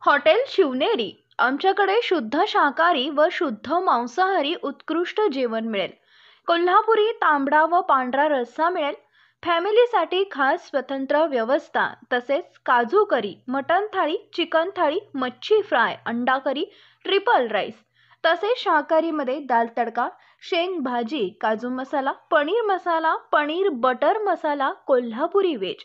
Hotel Shivneri. आमच्याकडे शुद्ध शाकाहारी व शुद्ध मांसाहारी उत्कृष्ट जेवण मिळेल। कोल्हापुरी तांबडा व पांढरा रस्सा मिळेल। फॅमिलीसाठी खास स्वतंत्र व्यवस्था, तसेच काजू करी, मटन थाळी, चिकन थाळी, मच्छी फ्राय, अंडा करी, ट्रिपल राईस। तसेच शाकाहारीमध्ये दाल तडका, शेंग भाजी, काजू मसाला, पनीर बटर मसाला, कोल्हापुरी वेज,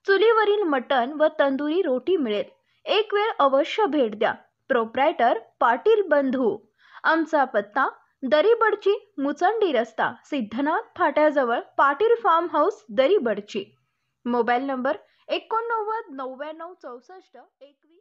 चुलीवरील मटण व तंदुरी रोटी मिळेल। एक वेळ अवश्य भेट द्या। प्रोप्रायटर पाटील बंधू। आमचा पत्ता दरीबडची, मुचंडी रस्ता, सिद्धनाथ फाट्याजवळ, Patil farm house, Daribadchi. Mobile number 89 99 64 21।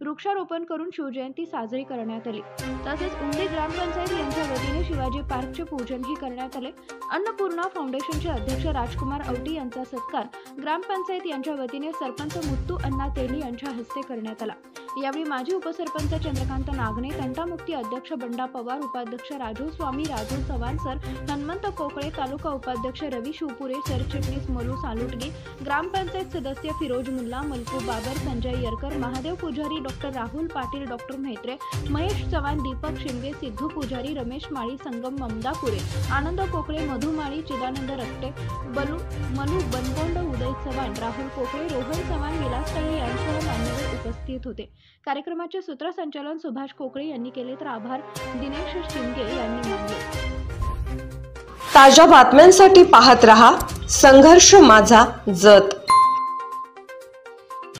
वृक्षारोपण करून शिवजयंती साजरी करण्यात आली। तसेच उमदी ग्रामपंचायत यांच्या वतीने शिवाजी पार्कचे पूजनही करण्यात आले। अन्नपूर्णा फाउंडेशनचे अध्यक्ष राजकुमार औटी यांचा सत्कार ग्रामपंचायत यांच्या वतीने सरपंच मुत्तू अण्णा तेली यांच्या हस्ते करण्यात आला। यावेळी माजी उपसरपंच चंद्रकांत नागणे, तंटामुक्ती अध्यक्ष बंडा पवार, उपाध्यक्ष राजू स्वामी, राजू चव्हाण सर, हनुमंत कोकळे, तालुका उपाध्यक्ष रवी शिवपुरे, सरचिटणीस मलू सालुटगे, ग्रामपंचायत सदस्य फिरोज मुल्ला, मलकू बाबर, संजय यरकर, महादेव पुजारी, डॉक्टर राहुल पाटील, डॉक्टर म्हेत्रे, महेश चव्हाण, दीपक शिंदे, सिद्धू पुजारी, रमेश माळी, संगम ममदापुरे, आनंद कोकळे, मधु माळी, चिदानंद रक्टे, मलू बनकोंड, उदय चव्हाण, राहुल कोकळे, रोहन चव्हाण, विलास तळे यांसह मान्यवर उपस्थित होते। कार्यक्रमाचे सूत्रसंचालन सुभाष कोकळे यांनी केले, तर आभार दिनेश शिंदे यांनी मानले। ताज्या बातम्यांसाठी पाहत रहा संघर्ष माझा जत।